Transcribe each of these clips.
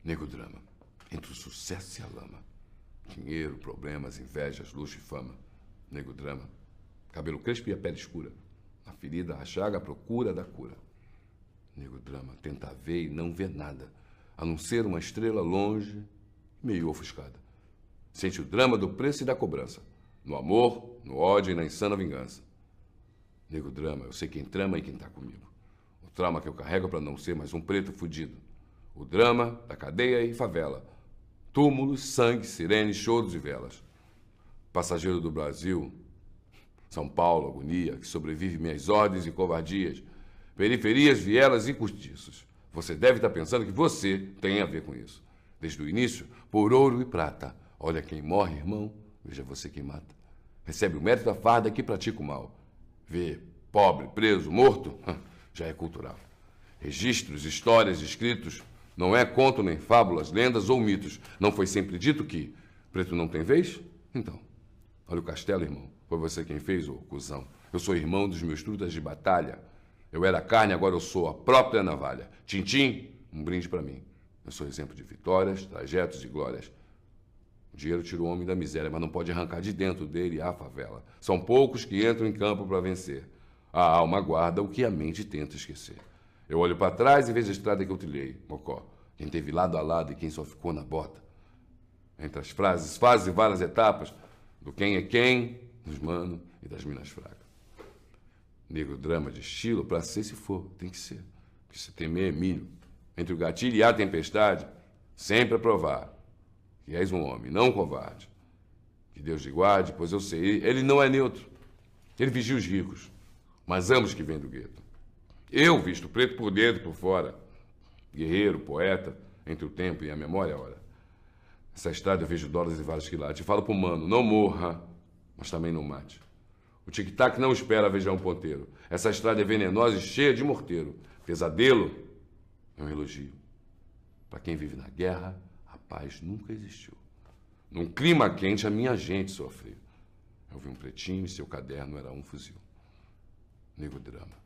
Nego drama. Entre o sucesso e a lama. Dinheiro, problemas, invejas, luxo e fama. Nego drama. Cabelo crespo e a pele escura. Na ferida, a chaga, a procura da cura. Nego drama. Tenta ver e não vê nada. A não ser uma estrela longe, meio ofuscada. Sente o drama do preço e da cobrança. No amor, no ódio e na insana vingança. Nego drama, eu sei quem trama e quem tá comigo. O trauma que eu carrego para não ser mais um preto fudido. O drama da cadeia e favela. Túmulos, sangue, sirenes, choros e velas. Passageiro do Brasil, São Paulo, agonia, que sobrevive minhas ordens e covardias. Periferias, vielas e cortiços. Você deve estar pensando que você tem a ver com isso. Desde o início, por ouro e prata. Olha quem morre, irmão, veja você quem mata. Recebe o mérito da farda que pratica o mal. Vê pobre, preso, morto, já é cultural. Registros, histórias, escritos, não é conto nem fábulas, lendas ou mitos. Não foi sempre dito que preto não tem vez? Então, olha o castelo, irmão. Foi você quem fez, ô cuzão. Eu sou irmão dos meus trutas de batalha. Eu era carne, agora eu sou a própria navalha. Tintim, um brinde pra mim. Eu sou exemplo de vitórias, trajetos e glórias. O dinheiro tira o homem da miséria, mas não pode arrancar de dentro dele a favela. São poucos que entram em campo para vencer. A alma guarda o que a mente tenta esquecer. Eu olho para trás e vejo a estrada que eu trilhei, Mocó. Quem teve lado a lado e quem só ficou na bota. Entre as frases, fases e várias etapas, do quem é quem, dos mano e das minas fracas. Negro drama de estilo, pra ser se for, tem que ser. Porque se temer é milho. Entre o gatilho e a tempestade, sempre a provar que és um homem, não um covarde. Que Deus te guarde, pois eu sei, ele não é neutro. Ele vigia os ricos, mas ambos que vêm do gueto. Eu visto preto por dentro e por fora. Guerreiro, poeta, entre o tempo e a memória, ora. Essa estrada eu vejo dólares e vários quilates. E falo pro mano, não morra, mas também não mate. O tic-tac não espera vejar um ponteiro. Essa estrada é venenosa e cheia de morteiro. Pesadelo é um elogio. Para quem vive na guerra, a paz nunca existiu. Num clima quente, a minha gente sofreu. Eu vi um pretinho e seu caderno era um fuzil. Nego drama.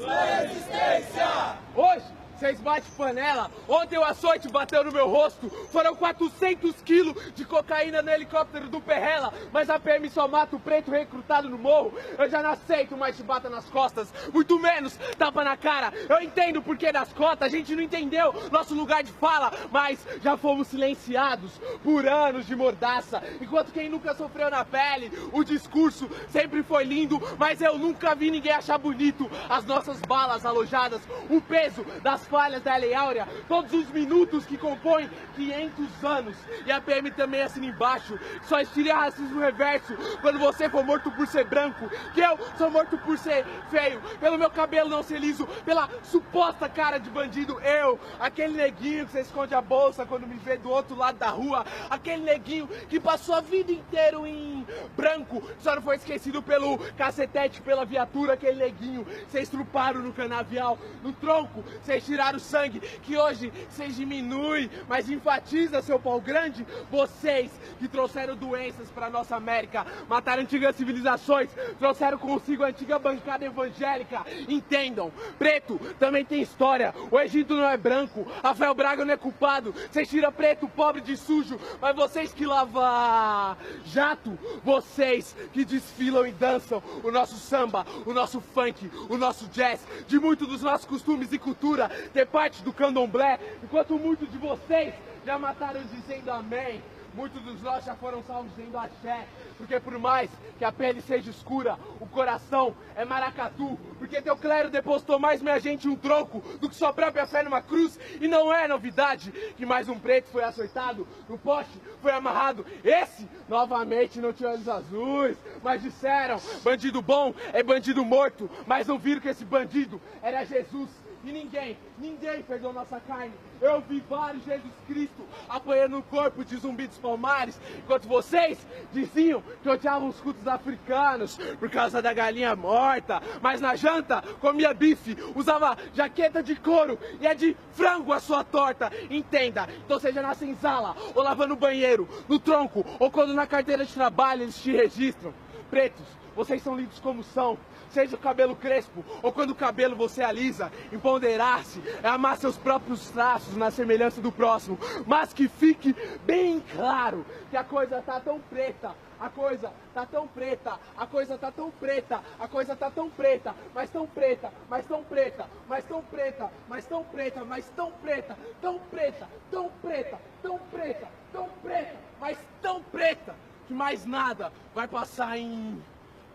Resistência! Hoje, vocês batem panela. Ontem o açoite bateu no meu rosto. Foram 400 quilos de cocaína no helicóptero do Perrela. Mas a PM só mata o preto recrutado no morro. Eu já não aceito mais chibata nas costas. Muito menos tapa na cara. Eu entendo o porquê das cotas. A gente não entendeu nosso lugar de fala. Mas já fomos silenciados por anos de mordaça. Enquanto quem nunca sofreu na pele, o discurso sempre foi lindo. Mas eu nunca vi ninguém achar bonito as nossas balas alojadas. O peso das falhas da Lei Áurea, todos os minutos que compõem 500 anos. E a PM também assina embaixo, só estilo racismo reverso, quando você for morto por ser branco, que eu sou morto por ser feio, pelo meu cabelo não ser liso, pela suposta cara de bandido, eu, aquele neguinho que você esconde a bolsa quando me vê do outro lado da rua, aquele neguinho que passou a vida inteira em branco, só não foi esquecido pelo cacetete, pela viatura, aquele neguinho, vocês estruparam no canavial, no tronco, vocês tiraram o sangue, que hoje vocês diminuem, mas enfatiza seu pau grande, vocês que trouxeram doenças pra nossa América, mataram antigas civilizações, trouxeram consigo a antiga bancada evangélica, entendam, preto também tem história, o Egito não é branco, Rafael Braga não é culpado, vocês tiram preto, pobre de sujo, mas vocês que lavam jato, vocês que desfilam e dançam o nosso samba, o nosso funk, o nosso jazz, de muitos dos nossos costumes e cultura, ter parte do candomblé, enquanto muitos de vocês já mataram dizendo amém. Muitos dos nossos já foram salvos dizendo axé, porque por mais que a pele seja escura, o coração é maracatu, porque teu clero depositou mais minha gente um tronco do que sua própria fé numa cruz, e não é novidade que mais um preto foi açoitado, no poste foi amarrado, esse novamente não tinha olhos azuis, mas disseram, bandido bom é bandido morto, mas não viram que esse bandido era Jesus. E ninguém perdoou nossa carne. Eu vi vários Jesus Cristo apanhando o corpo de Zumbi dos Palmares, enquanto vocês diziam que odiavam os cultos africanos por causa da galinha morta, mas na janta comia bife, usava jaqueta de couro e é de frango a sua torta. Entenda, então seja na senzala, ou lavando o banheiro, no tronco, ou quando na carteira de trabalho eles te registram. Pretos, vocês são lindos como são. Seja o cabelo crespo, ou quando o cabelo você alisa, empoderar-se é amar seus próprios traços na semelhança do próximo. Mas que fique bem claro que a coisa tá tão preta, a coisa tá tão preta, a coisa tá tão preta, a coisa tá tão preta, mas tão preta, mas tão preta, mas tão preta, mas tão preta, mas tão preta, tão preta, tão preta, tão preta, tão preta, mas tão preta, que mais nada vai passar em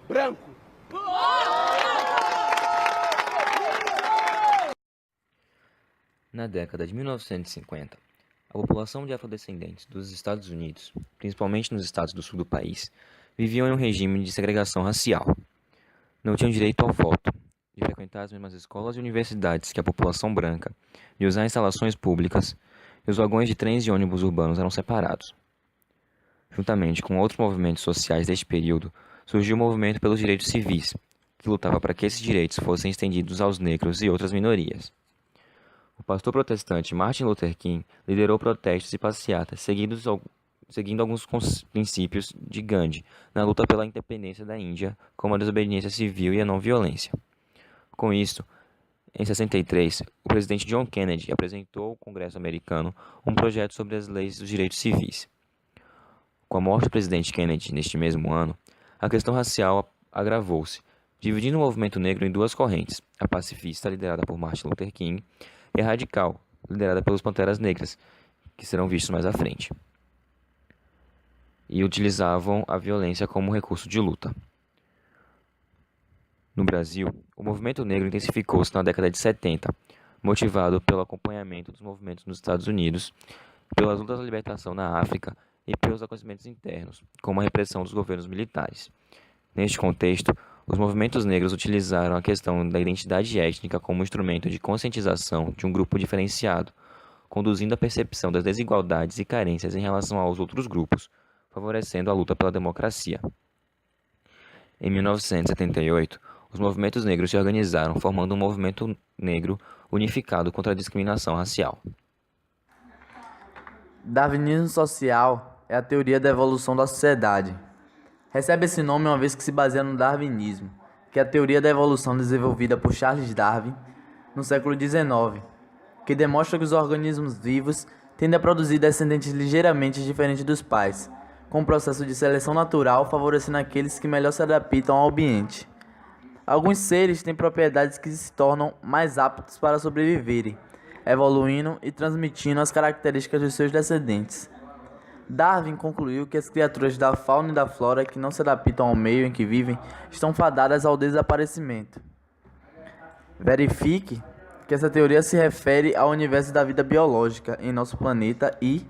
branco. Na década de 1950, a população de afrodescendentes dos Estados Unidos, principalmente nos estados do sul do país, viviam em um regime de segregação racial. Não tinham direito ao voto, de frequentar as mesmas escolas e universidades que a população branca, de usar instalações públicas, e os vagões de trens e ônibus urbanos eram separados. Juntamente com outros movimentos sociais deste período, surgiu o movimento pelos direitos civis, que lutava para que esses direitos fossem estendidos aos negros e outras minorias. O pastor protestante Martin Luther King liderou protestos e passeatas, seguindo alguns princípios de Gandhi na luta pela independência da Índia, como a desobediência civil e a não violência. Com isso, em 63, o presidente John Kennedy apresentou ao Congresso americano um projeto sobre as leis dos direitos civis. Com a morte do presidente Kennedy neste mesmo ano, a questão racial agravou-se, dividindo o movimento negro em duas correntes, a pacifista, liderada por Martin Luther King, e a radical, liderada pelos Panteras Negras, que serão vistos mais à frente, e utilizavam a violência como recurso de luta. No Brasil, o movimento negro intensificou-se na década de 70, motivado pelo acompanhamento dos movimentos nos Estados Unidos, pelas lutas da libertação na África e pelos acontecimentos internos, como a repressão dos governos militares. Neste contexto, os movimentos negros utilizaram a questão da identidade étnica como instrumento de conscientização de um grupo diferenciado, conduzindo à percepção das desigualdades e carências em relação aos outros grupos, favorecendo a luta pela democracia. Em 1978, os movimentos negros se organizaram, formando um movimento negro unificado contra a discriminação racial. Darwinismo social é a teoria da evolução da sociedade. Recebe esse nome uma vez que se baseia no darwinismo, que é a teoria da evolução desenvolvida por Charles Darwin no século XIX, que demonstra que os organismos vivos tendem a produzir descendentes ligeiramente diferentes dos pais, com um processo de seleção natural favorecendo aqueles que melhor se adaptam ao ambiente. Alguns seres têm propriedades que se tornam mais aptos para sobreviverem, evoluindo e transmitindo as características dos seus descendentes. Darwin concluiu que as criaturas da fauna e da flora que não se adaptam ao meio em que vivem estão fadadas ao desaparecimento. Verifique que essa teoria se refere ao universo da vida biológica em nosso planeta e,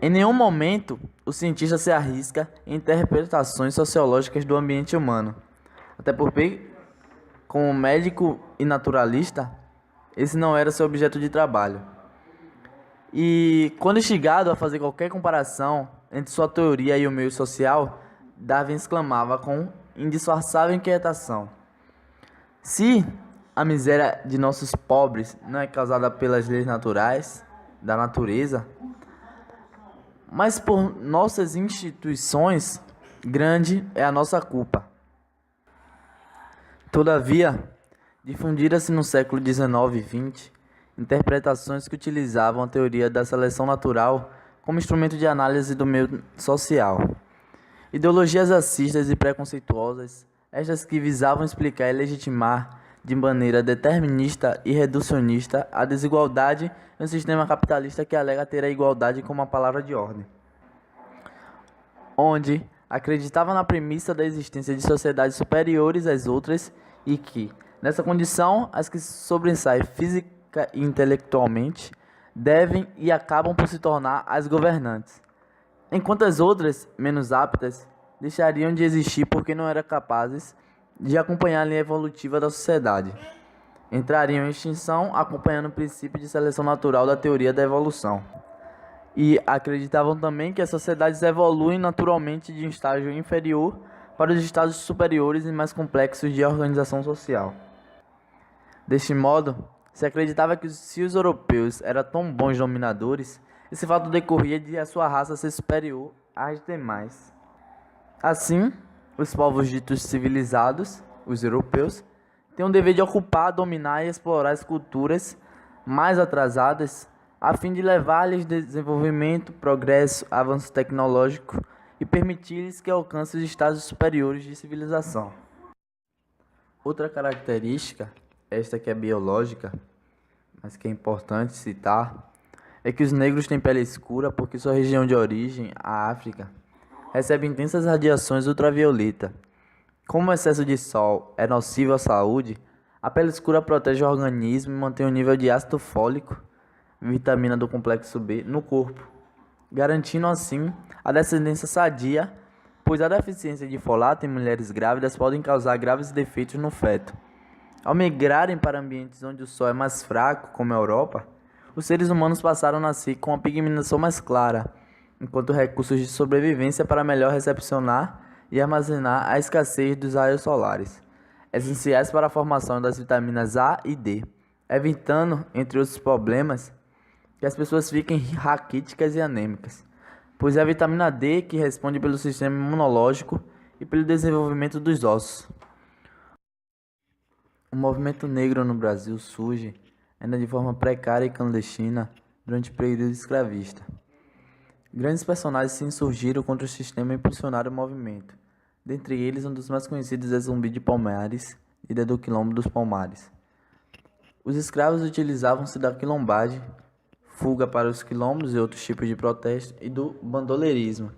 em nenhum momento, o cientista se arrisca em interpretações sociológicas do ambiente humano. Até porque, como médico e naturalista, esse não era seu objeto de trabalho. E, quando instigado a fazer qualquer comparação entre sua teoria e o meio social, Darwin exclamava com indisfarçável inquietação: se a miséria de nossos pobres não é causada pelas leis naturais da natureza, mas por nossas instituições, grande é a nossa culpa. Todavia, difundira-se no século XIX e XX interpretações que utilizavam a teoria da seleção natural como instrumento de análise do meio social. Ideologias racistas e preconceituosas, estas que visavam explicar e legitimar de maneira determinista e reducionista a desigualdade em um sistema capitalista que alega ter a igualdade como uma palavra de ordem, onde acreditava na premissa da existência de sociedades superiores às outras e que, nessa condição, as que se sobressaem física e intelectualmente devem e acabam por se tornar as governantes, enquanto as outras, menos aptas, deixariam de existir porque não eram capazes de acompanhar a linha evolutiva da sociedade. entrariam em extinção acompanhando o princípio de seleção natural da teoria da evolução. E acreditavam também que as sociedades evoluem naturalmente de um estágio inferior para os estágios superiores e mais complexos de organização social. Deste modo, se acreditava que se os europeus eram tão bons dominadores, esse fato decorria de a sua raça ser superior às demais. Assim, os povos ditos civilizados, os europeus, têm o dever de ocupar, dominar e explorar as culturas mais atrasadas, a fim de levar-lhes desenvolvimento, progresso, avanço tecnológico e permitir-lhes que alcancem os estágios superiores de civilização. Outra característica, esta que é biológica, mas que é importante citar, é que os negros têm pele escura porque sua região de origem, a África, recebe intensas radiações ultravioleta. Como o excesso de sol é nocivo à saúde, a pele escura protege o organismo e mantém o nível de ácido fólico, vitamina do complexo B, no corpo, garantindo assim a descendência sadia, pois a deficiência de folato em mulheres grávidas pode causar graves defeitos no feto. Ao migrarem para ambientes onde o sol é mais fraco, como a Europa, os seres humanos passaram a nascer com uma pigmentação mais clara, enquanto recursos de sobrevivência para melhor recepcionar e armazenar a escassez dos raios solares, essenciais para a formação das vitaminas A e D, evitando, entre outros problemas, que as pessoas fiquem raquíticas e anêmicas, pois é a vitamina D que responde pelo sistema imunológico e pelo desenvolvimento dos ossos. O movimento negro no Brasil surge ainda de forma precária e clandestina durante o período escravista. Grandes personagens se insurgiram contra o sistema e impulsionaram o movimento. Dentre eles, um dos mais conhecidos é Zumbi de Palmares, líder do Quilombo dos Palmares. Os escravos utilizavam-se da quilombagem, fuga para os quilombos e outros tipos de protesto, e do bandoleirismo,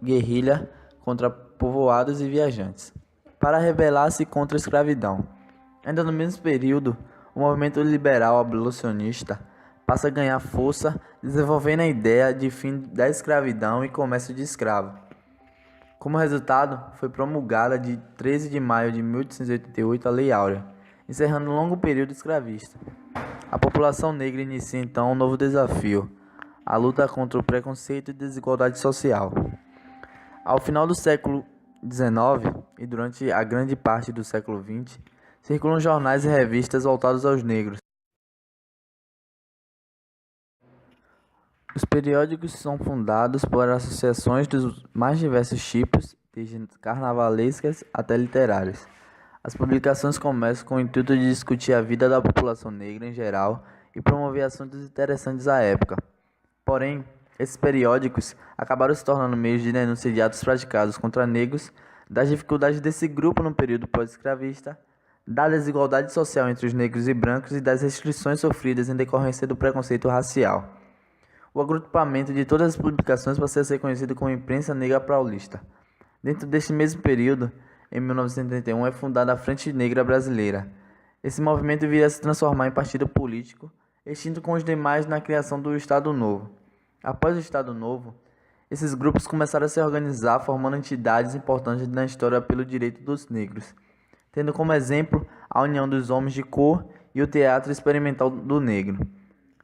guerrilha contra povoados e viajantes, para rebelar-se contra a escravidão. Ainda no mesmo período, o movimento liberal abolicionista passa a ganhar força, desenvolvendo a ideia de fim da escravidão e comércio de escravo. Como resultado, foi promulgada de 13 de maio de 1888 a Lei Áurea, encerrando um longo período escravista. A população negra inicia então um novo desafio, a luta contra o preconceito e desigualdade social. Ao final do século XIX e durante a grande parte do século XX, circulam jornais e revistas voltados aos negros. Os periódicos são fundados por associações dos mais diversos tipos, desde carnavalescas até literárias. As publicações começam com o intuito de discutir a vida da população negra em geral e promover assuntos interessantes à época. Porém, esses periódicos acabaram se tornando meios de denúncia de atos praticados contra negros, das dificuldades desse grupo no período pós-escravista, da desigualdade social entre os negros e brancos e das restrições sofridas em decorrência do preconceito racial. O agrupamento de todas as publicações passou a ser conhecido como Imprensa Negra Paulista. Dentro deste mesmo período, em 1931, é fundada a Frente Negra Brasileira. Esse movimento viria a se transformar em partido político, extinto com os demais na criação do Estado Novo. Após o Estado Novo, esses grupos começaram a se organizar, formando entidades importantes na história pelo direito dos negros, tendo como exemplo a União dos Homens de Cor e o Teatro Experimental do Negro.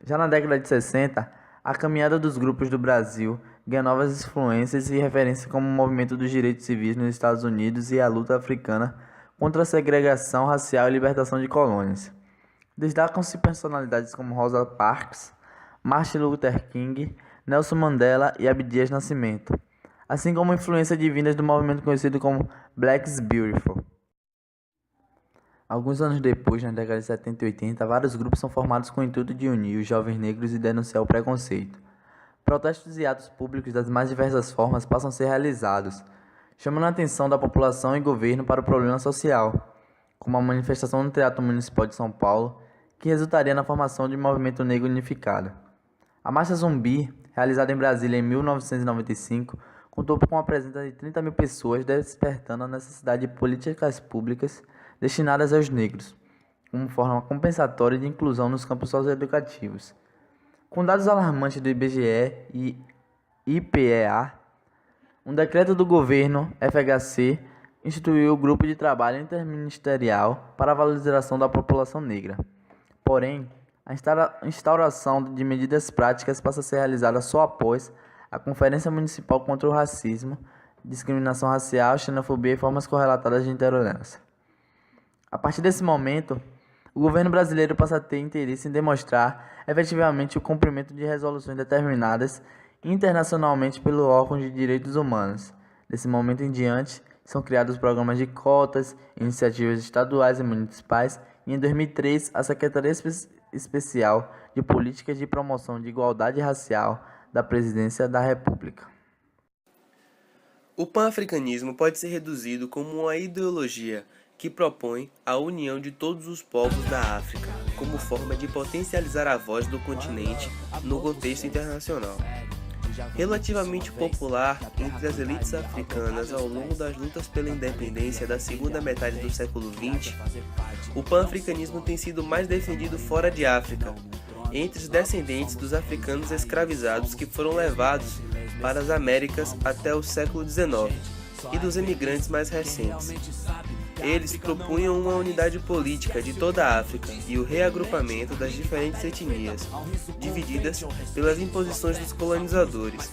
Já na década de 60, a caminhada dos grupos do Brasil ganha novas influências e referências como o movimento dos direitos civis nos Estados Unidos e a luta africana contra a segregação racial e libertação de colônias. Destacam-se personalidades como Rosa Parks, Martin Luther King, Nelson Mandela e Abdias Nascimento, assim como influências divinas do movimento conhecido como Black's Beautiful. Alguns anos depois, na década de 70 e 80, vários grupos são formados com o intuito de unir os jovens negros e denunciar o preconceito. Protestos e atos públicos das mais diversas formas passam a ser realizados, chamando a atenção da população e governo para o problema social, como a manifestação no Teatro Municipal de São Paulo, que resultaria na formação de um movimento negro unificado. A Marcha Zumbi, realizada em Brasília em 1995, contou com a presença de 30 mil pessoas, despertando a necessidade de políticas públicas destinadas aos negros, como forma compensatória de inclusão nos campos socioeducativos. Com dados alarmantes do IBGE e IPEA, um decreto do governo FHC instituiu o Grupo de Trabalho Interministerial para a Valorização da População Negra. Porém, a instauração de medidas práticas passa a ser realizada só após a Conferência Municipal contra o Racismo, Discriminação Racial, Xenofobia e Formas Correlatadas de Intolerância. A partir desse momento, o governo brasileiro passa a ter interesse em demonstrar efetivamente o cumprimento de resoluções determinadas internacionalmente pelo órgão de direitos humanos. Desse momento em diante, são criados programas de cotas, iniciativas estaduais e municipais, e em 2003, a Secretaria Especial de Políticas de Promoção de Igualdade Racial da Presidência da República. O panafricanismo pode ser reduzido como uma ideologia que propõe a união de todos os povos da África, como forma de potencializar a voz do continente no contexto internacional. Relativamente popular entre as elites africanas ao longo das lutas pela independência da segunda metade do século XX, o pan-africanismo tem sido mais defendido fora de África, entre os descendentes dos africanos escravizados que foram levados para as Américas até o século XIX e dos imigrantes mais recentes. Eles propunham uma unidade política de toda a África e o reagrupamento das diferentes etnias, divididas pelas imposições dos colonizadores.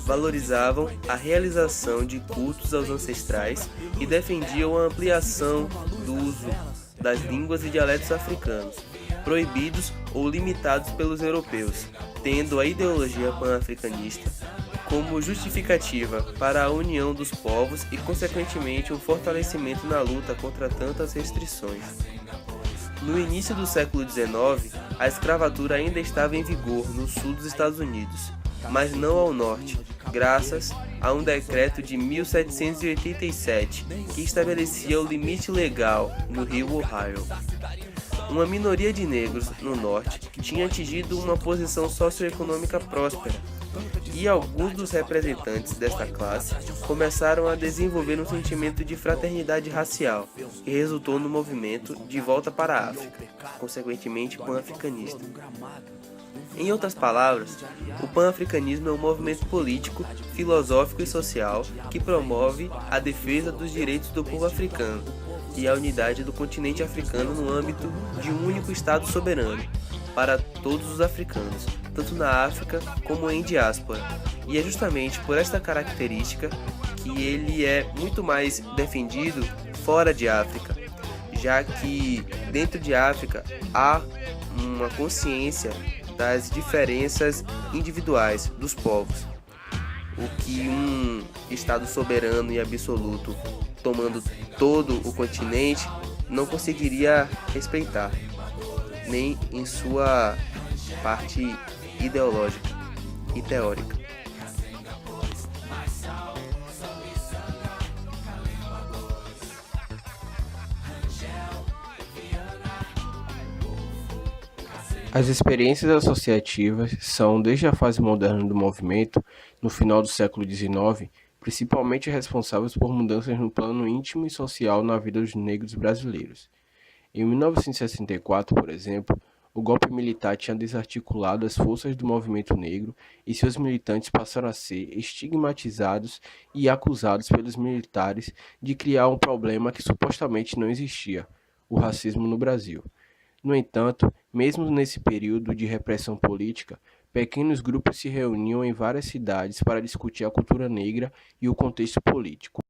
Valorizavam a realização de cultos aos ancestrais e defendiam a ampliação do uso das línguas e dialetos africanos, proibidos ou limitados pelos europeus, tendo a ideologia pan-africanista como justificativa para a união dos povos e, consequentemente, um fortalecimento na luta contra tantas restrições. No início do século XIX, a escravatura ainda estava em vigor no sul dos Estados Unidos, mas não ao norte, graças a um decreto de 1787 que estabelecia o limite legal no rio Ohio. Uma minoria de negros no norte tinha atingido uma posição socioeconômica próspera, e alguns dos representantes desta classe começaram a desenvolver um sentimento de fraternidade racial, que resultou no movimento De Volta para a África, consequentemente pan-africanista. Em outras palavras, o pan-africanismo é um movimento político, filosófico e social que promove a defesa dos direitos do povo africano e a unidade do continente africano no âmbito de um único Estado soberano para todos os africanos, tanto na África como em diáspora. E é justamente por esta característica que ele é muito mais defendido fora de África, já que dentro de África há uma consciência das diferenças individuais dos povos, o que um Estado soberano e absoluto tomando todo o continente não conseguiria respeitar, nem em sua parte ideológica e teórica. As experiências associativas são, desde a fase moderna do movimento, no final do século XIX, principalmente responsáveis por mudanças no plano íntimo e social na vida dos negros brasileiros. Em 1964, por exemplo, o golpe militar tinha desarticulado as forças do movimento negro e seus militantes passaram a ser estigmatizados e acusados pelos militares de criar um problema que supostamente não existia, o racismo no Brasil. No entanto, mesmo nesse período de repressão política, pequenos grupos se reuniam em várias cidades para discutir a cultura negra e o contexto político.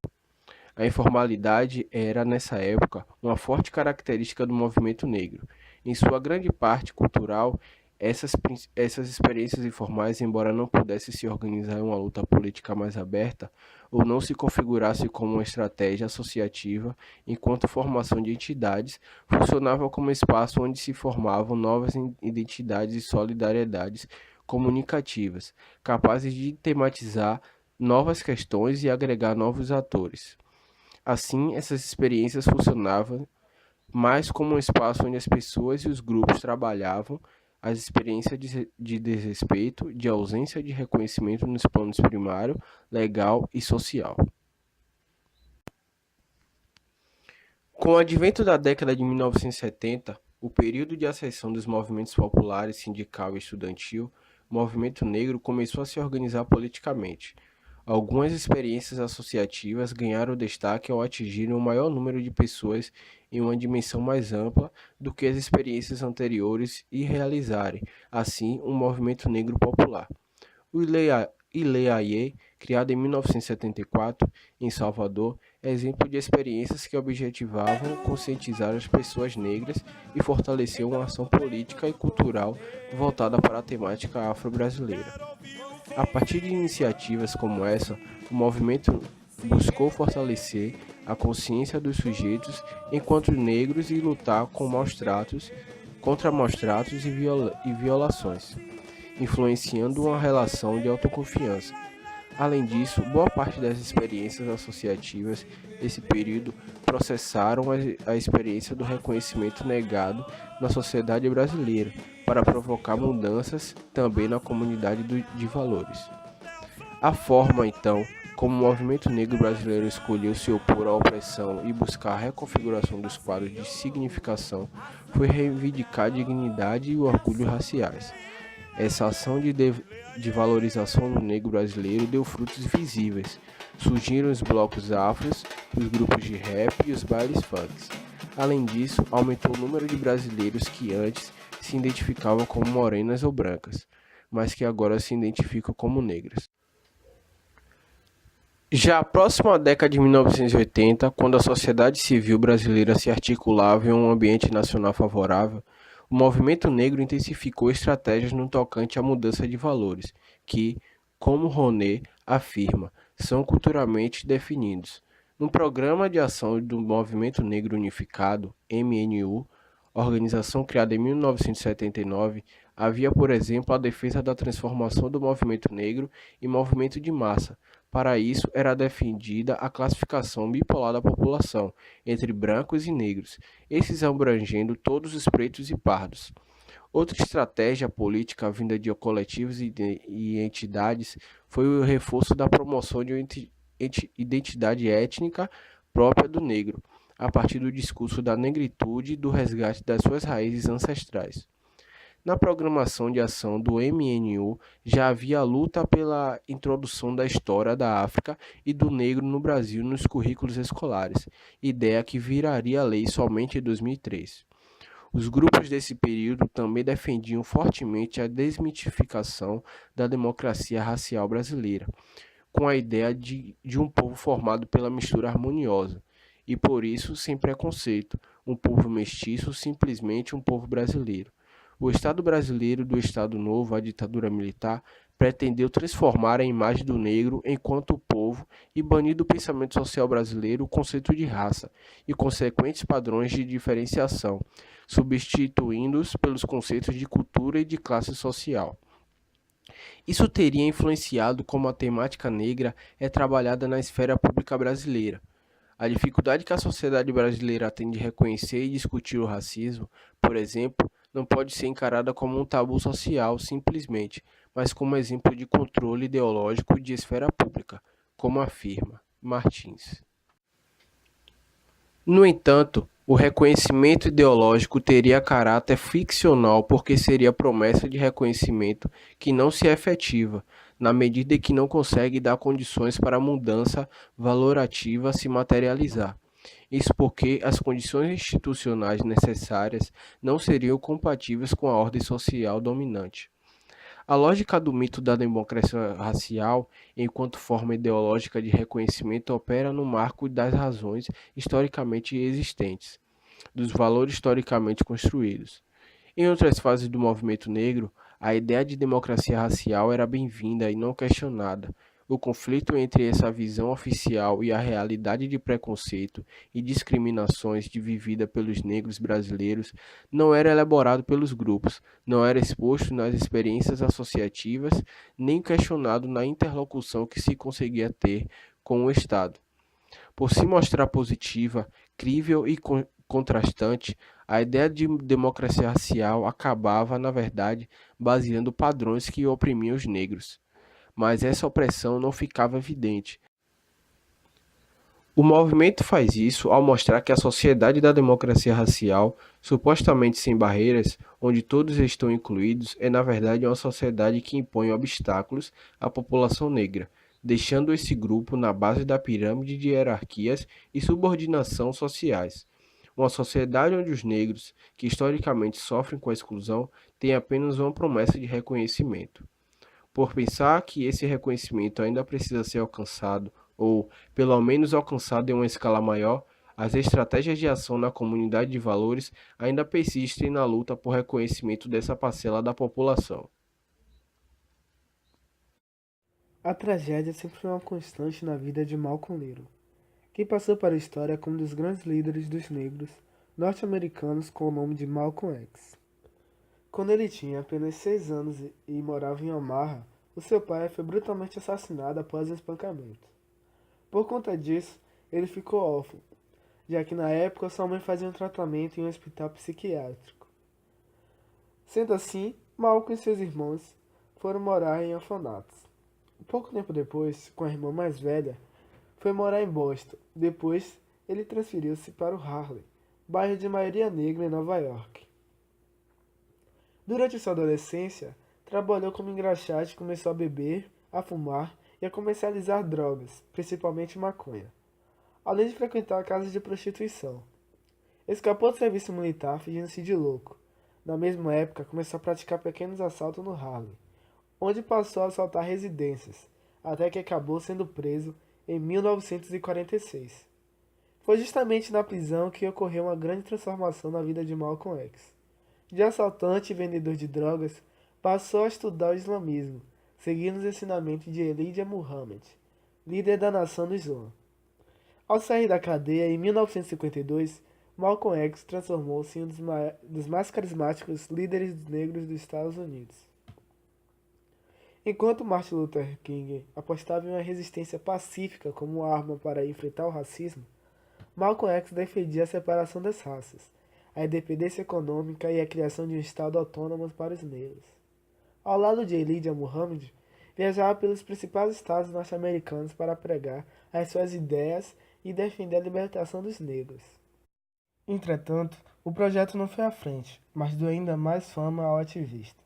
A informalidade era, nessa época, uma forte característica do movimento negro. Em sua grande parte cultural, essas experiências informais, embora não pudessem se organizar em uma luta política mais aberta, ou não se configurasse como uma estratégia associativa, enquanto formação de entidades, funcionavam como espaço onde se formavam novas identidades e solidariedades comunicativas, capazes de tematizar novas questões e agregar novos atores. Assim, essas experiências funcionavam mais como um espaço onde as pessoas e os grupos trabalhavam as experiências de desrespeito, de ausência de reconhecimento nos planos primário, legal e social. Com o advento da década de 1970, o período de ascensão dos movimentos populares, sindical e estudantil, o movimento negro começou a se organizar politicamente. Algumas experiências associativas ganharam destaque ao atingirem um maior número de pessoas em uma dimensão mais ampla do que as experiências anteriores e realizarem, assim, um movimento negro popular. O Ileaie, criado em 1974 em Salvador, é exemplo de experiências que objetivavam conscientizar as pessoas negras e fortalecer uma ação política e cultural voltada para a temática afro-brasileira. A partir de iniciativas como essa, o movimento buscou fortalecer a consciência dos sujeitos enquanto negros e lutar com contra maus tratos e violações, influenciando uma relação de autoconfiança. Além disso, boa parte das experiências associativas desse período processaram a experiência do reconhecimento negado na sociedade brasileira para provocar mudanças também na comunidade de valores. A forma, então, como o movimento negro brasileiro escolheu se opor à opressão e buscar a reconfiguração dos quadros de significação foi reivindicar a dignidade e o orgulho raciais. Essa ação de valorização do negro brasileiro deu frutos visíveis. Surgiram os blocos afros, os grupos de rap e os bailes funks. Além disso, aumentou o número de brasileiros que antes se identificavam como morenas ou brancas, mas que agora se identificam como negras. Já próximo à década de 1980, quando a sociedade civil brasileira se articulava em um ambiente nacional favorável, o movimento negro intensificou estratégias no tocante à mudança de valores, que, como Rounet afirma, são culturalmente definidos. No Programa de Ação do Movimento Negro Unificado, MNU, organização criada em 1979, havia, por exemplo, a defesa da transformação do movimento negro em movimento de massa. Para isso, era defendida a classificação bipolar da população, entre brancos e negros, esses abrangendo todos os pretos e pardos. Outra estratégia política vinda de coletivos e entidades foi o reforço da promoção de uma identidade étnica própria do negro, a partir do discurso da negritude e do resgate das suas raízes ancestrais. Na programação de ação do MNU já havia a luta pela introdução da história da África e do negro no Brasil nos currículos escolares, ideia que viraria lei somente em 2003. Os grupos desse período também defendiam fortemente a desmitificação da democracia racial brasileira, com a ideia de um povo formado pela mistura harmoniosa, e por isso sem preconceito, um povo mestiço, simplesmente um povo brasileiro. O Estado brasileiro do Estado Novo, a ditadura militar, pretendeu transformar a imagem do negro enquanto povo e banir do pensamento social brasileiro o conceito de raça e consequentes padrões de diferenciação, substituindo-os pelos conceitos de cultura e de classe social. Isso teria influenciado como a temática negra é trabalhada na esfera pública brasileira. A dificuldade que a sociedade brasileira tem de reconhecer e discutir o racismo, por exemplo, não pode ser encarada como um tabu social simplesmente, mas como exemplo de controle ideológico de esfera pública, como afirma Martins. No entanto, o reconhecimento ideológico teria caráter ficcional porque seria promessa de reconhecimento que não se efetiva, na medida em que não consegue dar condições para a mudança valorativa se materializar. Isso porque as condições institucionais necessárias não seriam compatíveis com a ordem social dominante. A lógica do mito da democracia racial, enquanto forma ideológica de reconhecimento, opera no marco das razões historicamente existentes, dos valores historicamente construídos. Em outras fases do movimento negro, a ideia de democracia racial era bem-vinda e não questionada. O conflito entre essa visão oficial e a realidade de preconceito e discriminações vivida pelos negros brasileiros não era elaborado pelos grupos, não era exposto nas experiências associativas, nem questionado na interlocução que se conseguia ter com o Estado. Por se mostrar positiva, crível e contrastante, a ideia de democracia racial acabava, na verdade, baseando padrões que oprimiam os negros. Mas essa opressão não ficava evidente. O movimento faz isso ao mostrar que a sociedade da democracia racial, supostamente sem barreiras, onde todos estão incluídos, é na verdade uma sociedade que impõe obstáculos à população negra, deixando esse grupo na base da pirâmide de hierarquias e subordinação sociais. Uma sociedade onde os negros, que historicamente sofrem com a exclusão, têm apenas uma promessa de reconhecimento. Por pensar que esse reconhecimento ainda precisa ser alcançado, ou pelo menos alcançado em uma escala maior, as estratégias de ação na comunidade de valores ainda persistem na luta por reconhecimento dessa parcela da população. A tragédia sempre foi uma constante na vida de Malcolm Little, que passou para a história como um dos grandes líderes dos negros norte-americanos com o nome de Malcolm X. Quando ele tinha apenas 6 anos e morava em Omaha, o seu pai foi brutalmente assassinado após um espancamento. Por conta disso, ele ficou órfão, já que na época sua mãe fazia um tratamento em um hospital psiquiátrico. Sendo assim, Malcolm e seus irmãos foram morar em orfanatos. Pouco tempo depois, com a irmã mais velha, foi morar em Boston. Depois, ele transferiu-se para o Harlem, bairro de maioria negra em Nova York. Durante sua adolescência, trabalhou como engraxate e começou a beber, a fumar e a comercializar drogas, principalmente maconha, além de frequentar casas de prostituição. Escapou do serviço militar fingindo-se de louco. Na mesma época, começou a praticar pequenos assaltos no Harlem, onde passou a assaltar residências, até que acabou sendo preso em 1946. Foi justamente na prisão que ocorreu uma grande transformação na vida de Malcolm X. De assaltante e vendedor de drogas, passou a estudar o islamismo, seguindo os ensinamentos de Elijah Muhammad, líder da nação do Islã. Ao sair da cadeia em 1952, Malcolm X transformou-se em um dos mais carismáticos líderes negros dos Estados Unidos. Enquanto Martin Luther King apostava em uma resistência pacífica como arma para enfrentar o racismo, Malcolm X defendia a separação das raças, a independência econômica e a criação de um Estado autônomo para os negros. Ao lado de Elijah Muhammad, viajava pelos principais estados norte-americanos para pregar as suas ideias e defender a libertação dos negros. Entretanto, o projeto não foi à frente, mas deu ainda mais fama ao ativista.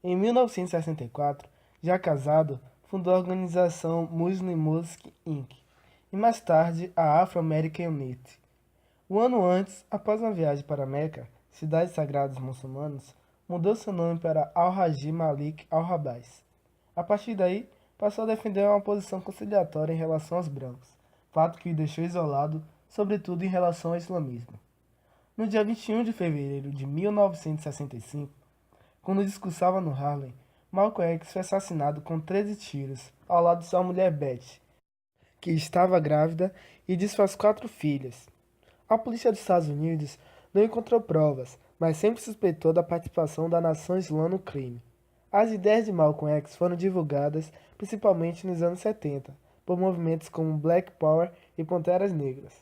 Em 1964, já casado, fundou a organização Muslim Mosque Inc. e mais tarde a Afro-American Unity. Um ano antes, após uma viagem para Meca, cidade sagrada dos muçulmanos, mudou seu nome para Al-Haji Malik Al-Rabais. A partir daí, passou a defender uma posição conciliatória em relação aos brancos, fato que o deixou isolado, sobretudo em relação ao islamismo. No dia 21 de fevereiro de 1965, quando discursava no Harlem, Malcolm X foi assassinado com 13 tiros, ao lado de sua mulher Betty, que estava grávida e de suas 4 filhas. A polícia dos Estados Unidos não encontrou provas, mas sempre suspeitou da participação da nação islã no crime. As ideias de Malcolm X foram divulgadas principalmente nos anos 70, por movimentos como Black Power e Panteras Negras.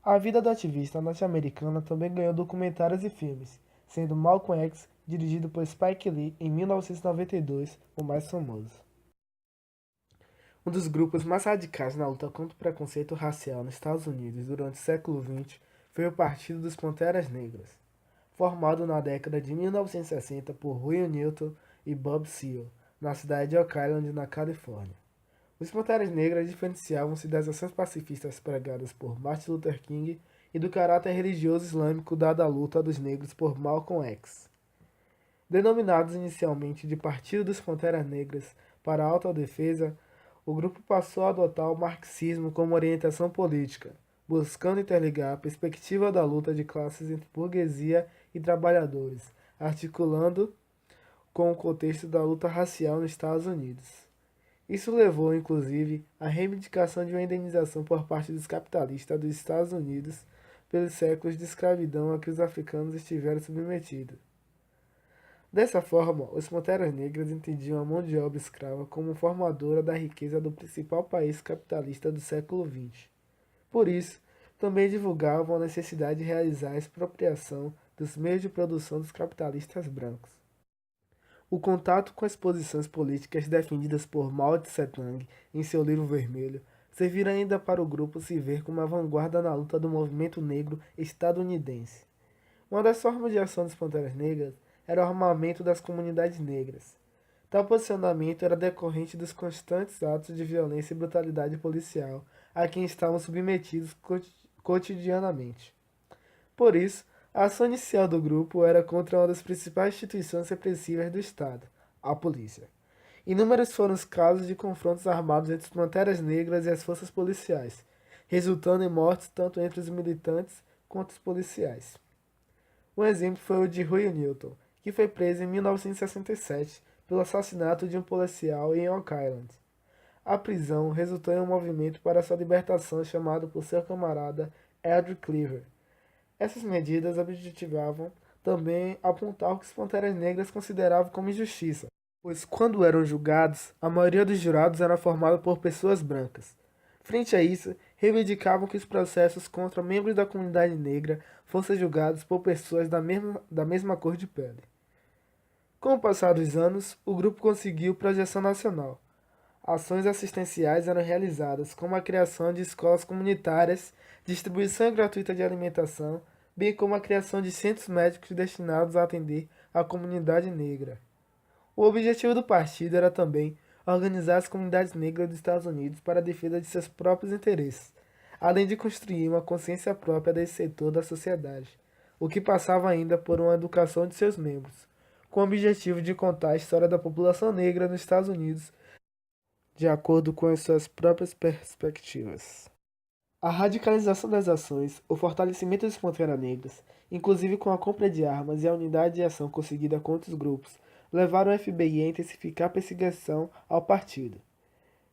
A vida do ativista norte-americano também ganhou documentários e filmes, sendo Malcolm X dirigido por Spike Lee em 1992, o mais famoso. Um dos grupos mais radicais na luta contra o preconceito racial nos Estados Unidos durante o século XX foi o Partido dos Panteras Negras, formado na década de 1960 por Huey Newton e Bob Seale, na cidade de Oak Island, na Califórnia. Os Panteras Negras diferenciavam-se das ações pacifistas pregadas por Martin Luther King e do caráter religioso islâmico dado à luta dos negros por Malcolm X. Denominados inicialmente de Partido dos Panteras Negras para a autodefesa, o grupo passou a adotar o marxismo como orientação política, buscando interligar a perspectiva da luta de classes entre burguesia e trabalhadores, articulando com o contexto da luta racial nos Estados Unidos. Isso levou, inclusive, à reivindicação de uma indenização por parte dos capitalistas dos Estados Unidos pelos séculos de escravidão a que os africanos estiveram submetidos. Dessa forma, os Panteras Negras entendiam a mão de obra escrava como formadora da riqueza do principal país capitalista do século XX. Por isso, também divulgavam a necessidade de realizar a expropriação dos meios de produção dos capitalistas brancos. O contato com as posições políticas defendidas por Mao Tse-tung em seu livro vermelho serviram ainda para o grupo se ver como uma vanguarda na luta do movimento negro estadunidense. Uma das formas de ação dos Panteras Negras era o armamento das comunidades negras. Tal posicionamento era decorrente dos constantes atos de violência e brutalidade policial a quem estavam submetidos cotidianamente. Por isso, a ação inicial do grupo era contra uma das principais instituições repressivas do Estado, a polícia. Inúmeros foram os casos de confrontos armados entre os Panteras Negras e as forças policiais, resultando em mortes tanto entre os militantes quanto os policiais. Um exemplo foi o de Huey Newton, que foi preso em 1967 pelo assassinato de um policial em Oak Island. A prisão resultou em um movimento para sua libertação chamado por seu camarada Edward Cleaver. Essas medidas objetivavam também apontar o que os Panteras Negras consideravam como injustiça, pois quando eram julgados, a maioria dos jurados era formada por pessoas brancas. Frente a isso, reivindicavam que os processos contra membros da comunidade negra fossem julgados por pessoas da mesma cor de pele. Com o passar dos anos, o grupo conseguiu projeção nacional. Ações assistenciais eram realizadas, como a criação de escolas comunitárias, distribuição gratuita de alimentação, bem como a criação de centros médicos destinados a atender a comunidade negra. O objetivo do partido era também organizar as comunidades negras dos Estados Unidos para a defesa de seus próprios interesses, além de construir uma consciência própria desse setor da sociedade, o que passava ainda por uma educação de seus membros, com o objetivo de contar a história da população negra nos Estados Unidos de acordo com as suas próprias perspectivas. A radicalização das ações, o fortalecimento dos Panteras Negras, inclusive com a compra de armas e a unidade de ação conseguida contra os grupos, levaram o FBI a intensificar a perseguição ao partido.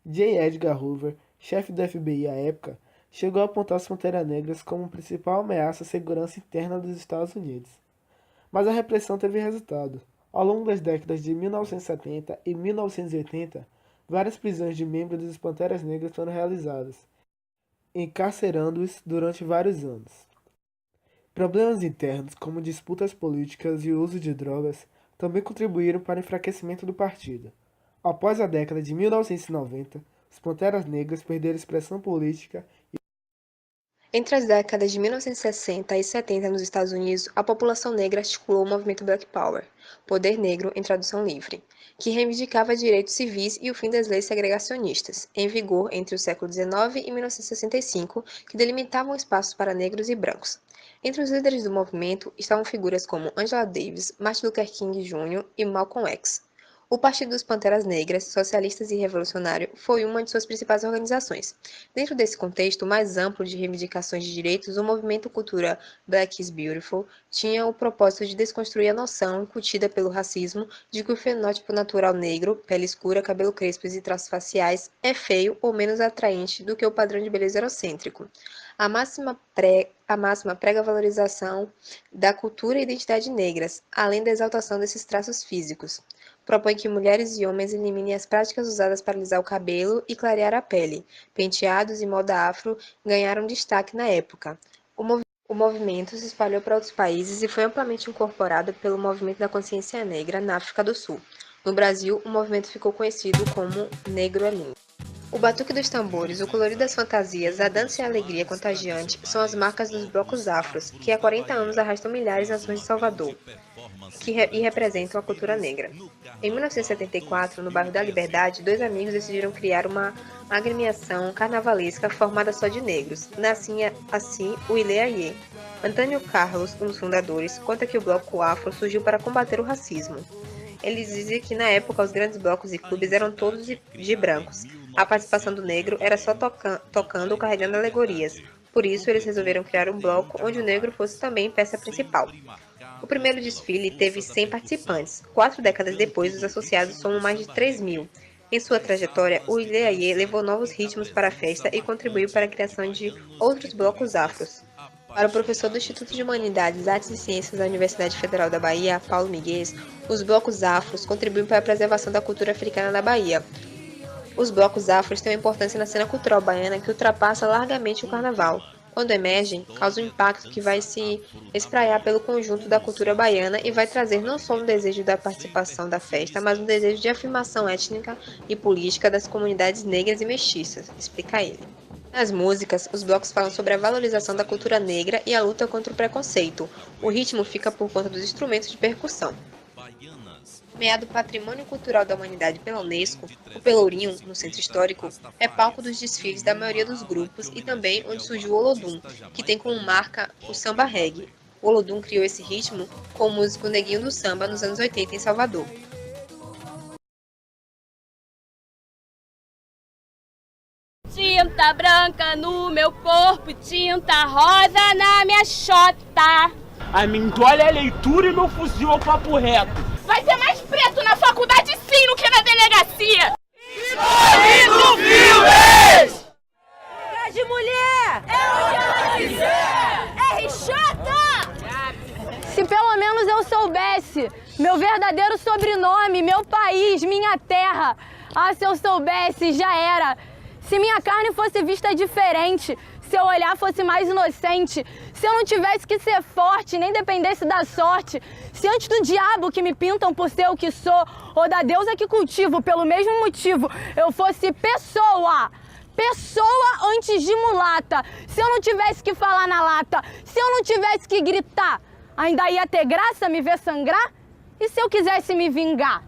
J. Edgar Hoover, chefe do FBI à época, chegou a apontar as Panteras Negras como principal ameaça à segurança interna dos Estados Unidos. Mas a repressão teve resultado. Ao longo das décadas de 1970 e 1980, várias prisões de membros dos Panteras Negras foram realizadas, encarcerando-os durante vários anos. Problemas internos, como disputas políticas e o uso de drogas, também contribuíram para o enfraquecimento do partido. Após a década de 1990, os Panteras Negras perderam expressão política. Entre as décadas de 1960 e 70 nos Estados Unidos, a população negra articulou o movimento Black Power, Poder Negro em tradução livre, que reivindicava direitos civis e o fim das leis segregacionistas, em vigor entre o século XIX e 1965, que delimitavam espaços para negros e brancos. Entre os líderes do movimento estavam figuras como Angela Davis, Martin Luther King Jr. e Malcolm X. O Partido dos Panteras Negras, Socialistas e Revolucionário, foi uma de suas principais organizações. Dentro desse contexto mais amplo de reivindicações de direitos, o movimento cultura Black is Beautiful tinha o propósito de desconstruir a noção incutida pelo racismo de que o fenótipo natural negro, pele escura, cabelo crespos e traços faciais, é feio ou menos atraente do que o padrão de beleza eurocêntrico. A máxima prega a valorização da cultura e identidade negras, além da exaltação desses traços físicos. Propõe que mulheres e homens eliminem as práticas usadas para alisar o cabelo e clarear a pele. Penteados e moda afro ganharam destaque na época. O movimento se espalhou para outros países e foi amplamente incorporado pelo movimento da consciência negra na África do Sul. No Brasil, o movimento ficou conhecido como Negro é Lindo. O batuque dos tambores, o colorido das fantasias, a dança e a alegria contagiante são as marcas dos blocos afros, que há 40 anos arrastam milhares nas ruas de Salvador e representam a cultura negra. Em 1974, no bairro da Liberdade, dois amigos decidiram criar uma agremiação carnavalesca formada só de negros. Nascia assim o Ilê Aie. Antônio Carlos, um dos fundadores, conta que o bloco afro surgiu para combater o racismo. Ele dizia que na época os grandes blocos e clubes eram todos de brancos. A participação do negro era só tocando ou carregando alegorias. Por isso, eles resolveram criar um bloco onde o negro fosse também peça principal. O primeiro desfile teve 100 participantes. 4 décadas depois, os associados somam mais de 3.000. Em sua trajetória, o Ilê Aie levou novos ritmos para a festa e contribuiu para a criação de outros blocos afros. Para o professor do Instituto de Humanidades, Artes e Ciências da Universidade Federal da Bahia, Paulo Miguel, os blocos afros contribuem para a preservação da cultura africana na Bahia. Os blocos afros têm uma importância na cena cultural baiana que ultrapassa largamente o carnaval. Quando emergem, causam um impacto que vai se espraiar pelo conjunto da cultura baiana e vai trazer não só um desejo da participação da festa, mas um desejo de afirmação étnica e política das comunidades negras e mestiças, explica ele. Nas músicas, os blocos falam sobre a valorização da cultura negra e a luta contra o preconceito. O ritmo fica por conta dos instrumentos de percussão. Baianas, Nomeado Patrimônio Cultural da Humanidade pela Unesco, o Pelourinho, no centro histórico, é palco dos desfiles da maioria dos grupos e também onde surgiu o Olodum, que tem como marca o samba reggae. O Olodum criou esse ritmo com o músico Neguinho do Samba nos anos 80 em Salvador. Tinta branca no meu corpo, tinta rosa na minha chota. A minha engole é leitura e meu fuzil é o papo reto. Vai ter mais preto na faculdade sim do que na delegacia. De mulher! É o que ela quiser! RJ! Se pelo menos eu soubesse meu verdadeiro sobrenome, meu país, minha terra. Ah, se eu soubesse, já era. Se minha carne fosse vista diferente, se eu olhar fosse mais inocente, se eu não tivesse que ser forte, nem dependesse da sorte, se antes do diabo que me pintam por ser o que sou, ou da deusa que cultivo pelo mesmo motivo, eu fosse pessoa antes de mulata, se eu não tivesse que falar na lata, se eu não tivesse que gritar, ainda ia ter graça me ver sangrar? E se eu quisesse me vingar?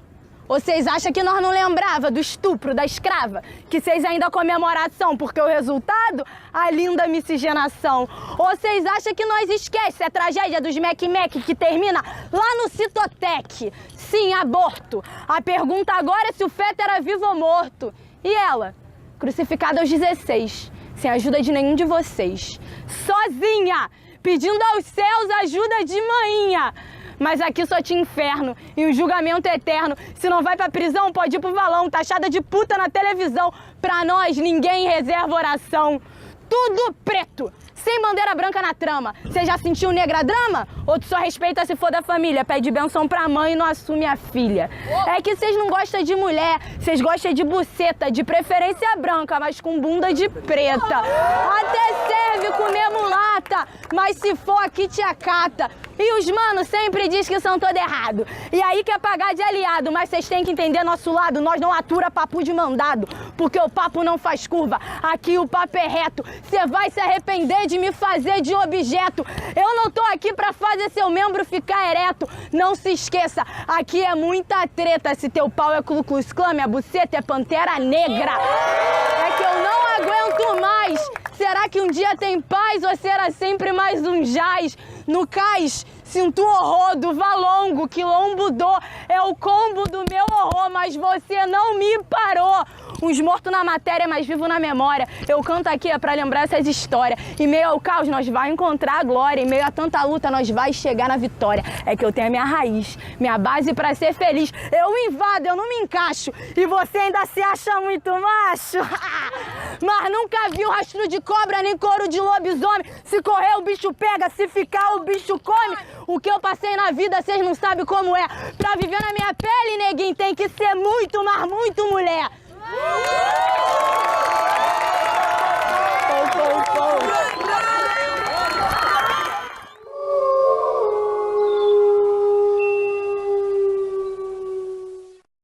Vocês acham que nós não lembrava do estupro da escrava? Que vocês ainda comemoração porque o resultado? A linda miscigenação. Ou vocês acham que nós esquece a tragédia dos Mec que termina lá no Citotec? Sim, aborto. A pergunta agora é se o feto era vivo ou morto. E ela? Crucificada aos 16, sem ajuda de nenhum de vocês. Sozinha, pedindo aos céus ajuda de manhinha. Mas aqui só tinha inferno e um julgamento eterno. Se não vai pra prisão, pode ir pro valão, taxada de puta na televisão. Pra nós, ninguém reserva oração. Tudo preto, sem bandeira branca na trama. Você já sentiu negra drama? Ou tu só respeita se for da família? Pede benção pra mãe e não assume a filha. É que vocês não gostam de mulher, vocês gostam de buceta, de preferência branca, mas com bunda de preta. Até serve comer mulata, mas se for aqui te acata. E os manos sempre diz que são todo errado. E aí quer pagar de aliado, mas vocês têm que entender nosso lado. Nós não atura papo de mandado, porque o papo não faz curva. Aqui o papo é reto. Você vai se arrepender de me fazer de objeto. Eu não tô aqui pra fazer seu membro ficar ereto. Não se esqueça, aqui é muita treta. Se teu pau é Ku Klux Klan, minha buceta é Pantera Negra. É que eu não aguento mais. Será que um dia tem paz ou será sempre mais um jaz? No cais, sinto horror do valongo, quilombo do é o combo do meu horror, mas você não me parou. Uns mortos na matéria, mas vivo na memória. Eu canto aqui é pra lembrar essas histórias. Em meio ao caos, nós vai encontrar a glória. Em meio a tanta luta, nós vai chegar na vitória. É que eu tenho a minha raiz, minha base pra ser feliz. Eu invado, eu não me encaixo. E você ainda se acha muito macho? Mas nunca viu rastro de cobra, nem couro de lobisomem. Se correr, o bicho pega. Se ficar, o bicho come. O que eu passei na vida, vocês não sabem como é. Pra viver na minha pele, neguinho, tem que ser muito, mas muito mulher.